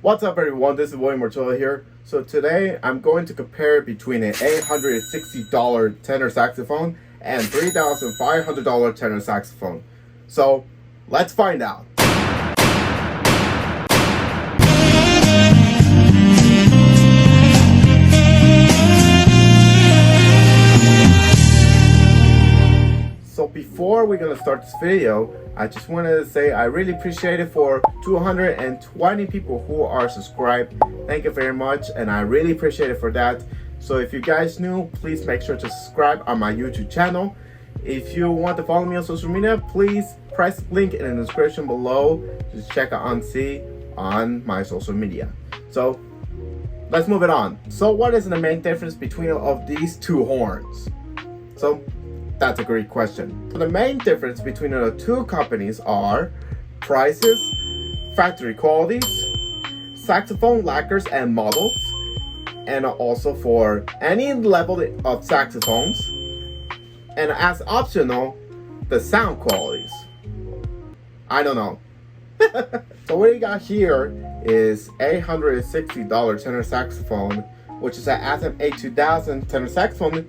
What's up everyone, this is Williamarchilaofficial here. So today I'm going to compare between an $860 tenor saxophone and $3,500 tenor saxophone. So let's find out. So before we're gonna start this video, I just wanted to say I really appreciate it for 220 people who are subscribed. Thank you very much, and I really appreciate it for that. So if you guys new, please make sure to subscribe on my YouTube channel. If you want to follow me on social media, please press the link in the description below to check out and see on my social media. So let's move it on. So what is the main difference between of these two horns? So that's a great question. The main difference between the two companies are prices, factory qualities, saxophone lacquers and models, and also for any level of saxophones, and as optional, the sound qualities. I don't know. So what you got here is $860 tenor saxophone, which is an Atom A2000 tenor saxophone.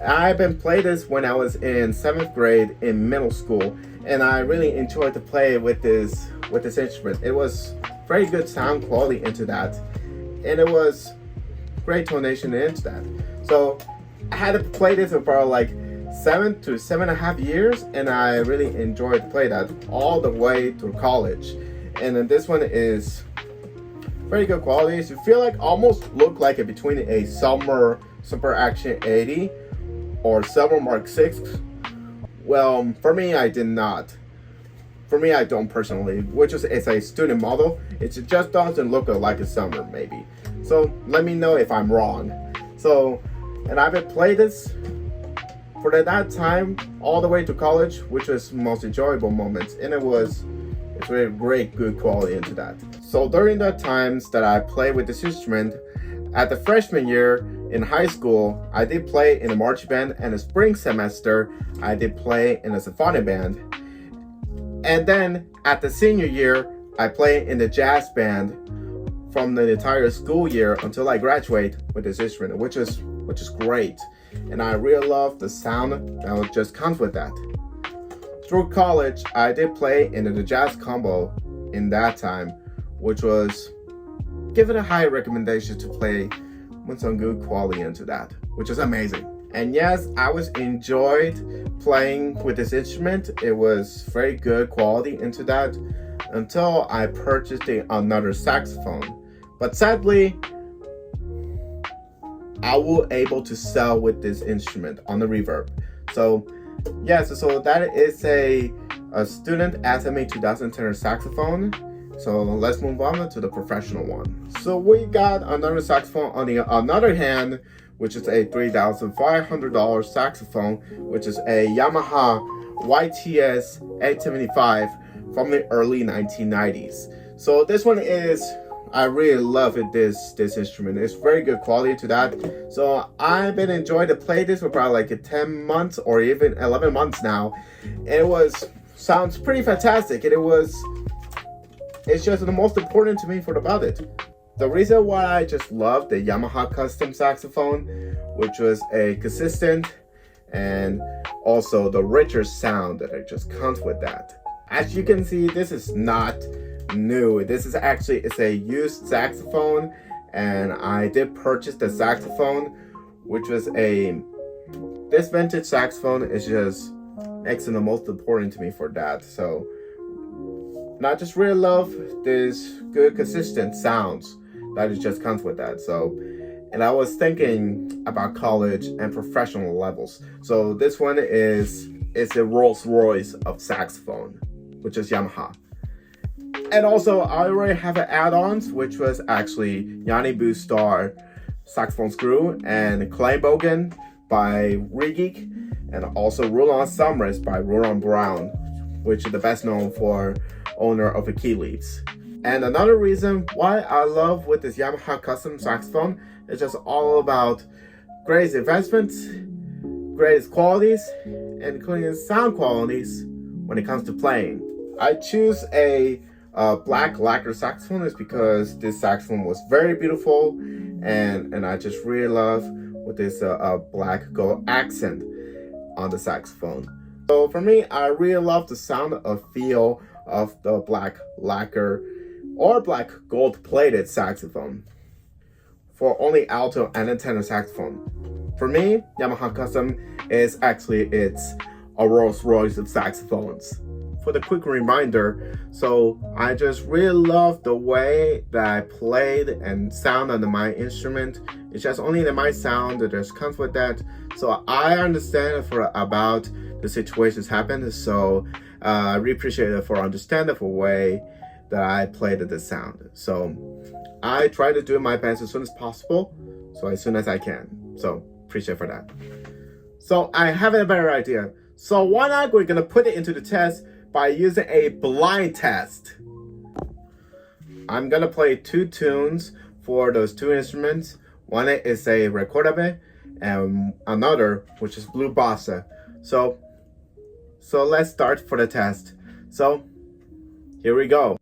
I've been playing this when I was in 7th grade in middle school, and I really enjoyed to play with this instrument. It was very good sound quality into that, and it was great tonation into that. So I had to play this for about like 7 to 7.5 years, and I really enjoyed to play that all the way through college. And then this one is very good quality. So you feel like almost look like it between a Summer Super Action 80 or Silver Mark 6. Well, for me, I did not. For me, I don't personally, which is it's a student model. It just doesn't look like a Summer, maybe. So let me know if I'm wrong. So, and I've been playing this for that time all the way to college, which was most enjoyable moments, and it's really great, good quality into that. So during the times that I played with this instrument, at the freshman year in high school, I did play in a marching band, and the spring semester, I did play in a symphonic band. And then at the senior year, I played in the jazz band from the entire school year until I graduate with this instrument, which is great. And I really love the sound that just comes with that. Through college, I did play in the jazz combo in that time, which was given a high recommendation to play with some good quality into that, which is amazing. And yes, I was enjoyed playing with this instrument. It was very good quality into that until I purchased another saxophone. But sadly, I was able to sell with this instrument on the reverb. So yes, so that is a student Atom A2000 tenor saxophone. So let's move on to the professional one. So we got another saxophone on the other hand, which is a $3,500 saxophone, which is a Yamaha YTS 875 from the early 1990s. So this one is, I really love it, this instrument. It's very good quality to that. So I've been enjoying to play this for probably like 10 months or even 11 months now. And it sounds pretty fantastic. And it's just the most important to me about it. The reason why I just love the Yamaha custom saxophone, which was a consistent and also the richer sound that it just comes with that. As you can see, this is not new. This is actually, it's a used saxophone, and I did purchase the saxophone, which was this vintage saxophone is just makes it the most important to me for that. So, and I just really love this good consistent sounds that it just comes with that. So, and I was thinking about college and professional levels. So this one is a Rolls Royce of saxophone, which is Yamaha. And also I already have an add-ons, which was actually Yanni Boo Star saxophone screw and Kleinbogen by Regeek, and also Roland Summers by Roland Brown, which is the best known for owner of Achilles. And another reason why I love with this Yamaha custom saxophone is just all about greatest investments, greatest qualities, and including sound qualities when it comes to playing. I choose a black lacquer saxophone is because this saxophone was very beautiful, and I just really love with this black gold accent on the saxophone. So for me, I really love the sound of feel of the black lacquer or black gold plated saxophone for only alto and tenor saxophone. For me, Yamaha Custom is actually it's a Rolls Royce of saxophones. For the quick reminder, so I just really love the way that I played and sound on my instrument. It's just only that my sound that just comes with that. So I understand for about the situations happen. So I really appreciate it for understanding the way that I played the sound. So I try to do my best as soon as possible, so as soon as I can. So appreciate for that. So I have a better idea. So why not we're gonna put it into the test by using a blind test. I'm gonna play 2 tunes for those 2 instruments. One is a recordabe and another which is blue bossa. So let's start for the test. So here we go.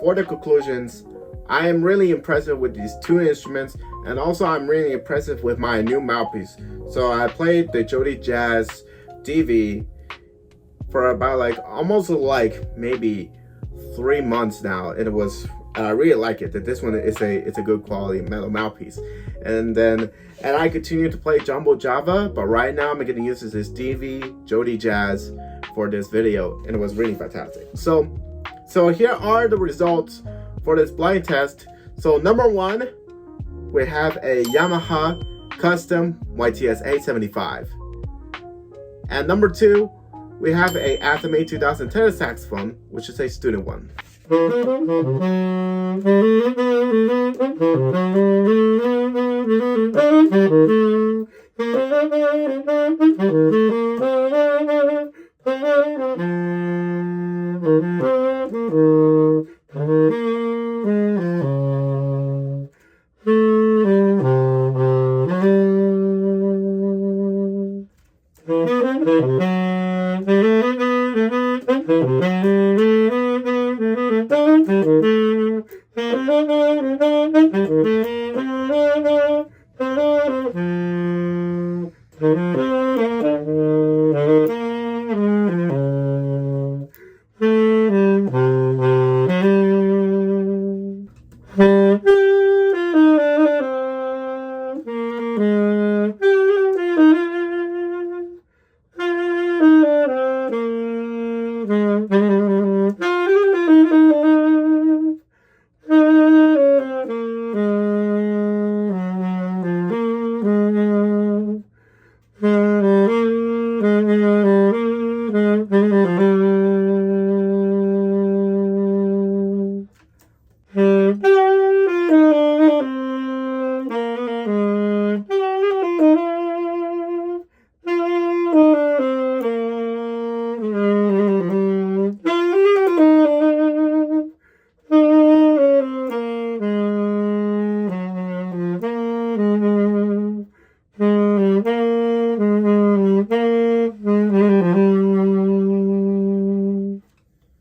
For the conclusions, I am really impressed with these 2 instruments, and also I'm really impressed with my new mouthpiece. So I played the Jody Jazz DV for about almost maybe 3 months now, and I really like it. That this one is a good quality metal mouthpiece, and I continue to play Jumbo Java, but right now I'm going to use this DV Jody Jazz for this video, and it was really fantastic. So here are the results for this blind test. So number 1, we have a Yamaha Custom YTS 875. And number 2, we have a Athame 2000 tenor saxophone, which is a student one.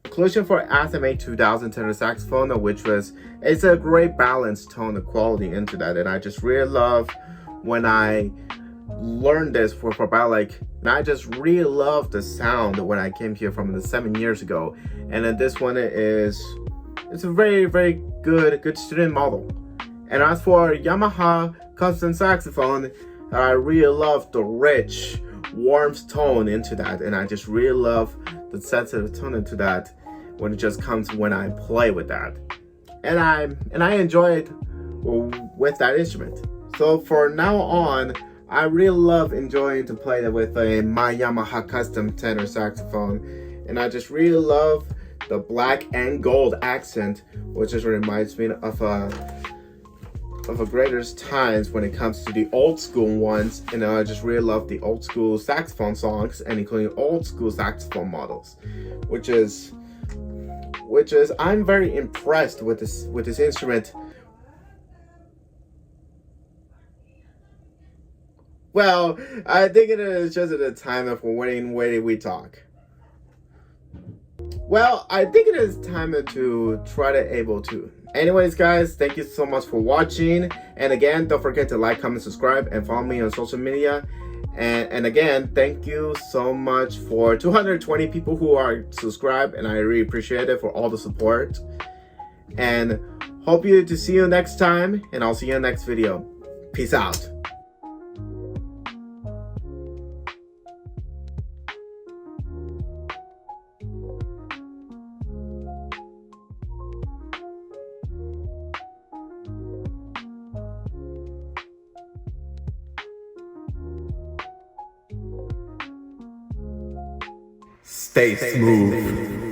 Conclusion for SMA 2000 tenor saxophone, which was, it's a great balanced tone of quality into that, and I just really love when I learned this for about and I just really love the sound when I came here from the 7 years ago. And then this one it's a very, very good student model. And as for Yamaha custom saxophone, I really love the rich warm tone into that, and I just really love the sensitive tone into that when it just comes when I play with that, and I enjoy it with that instrument. So for now on, I really love enjoying to play with my Yamaha custom tenor saxophone, and I just really love the black and gold accent, which just reminds me of a greatest times when it comes to the old school ones. And I just really love the old school saxophone songs, and including old school saxophone models, which is I'm very impressed with this instrument. Well, I think it is just at the time of when we talk. Well, I think it is time to try to able to. Anyways, guys, thank you so much for watching. And again, don't forget to like, comment, subscribe, and follow me on social media. And again, thank you so much for 220 people who are subscribed, and I really appreciate it for all the support. And hope to see you next time, and I'll see you in the next video. Peace out. Stay smooth.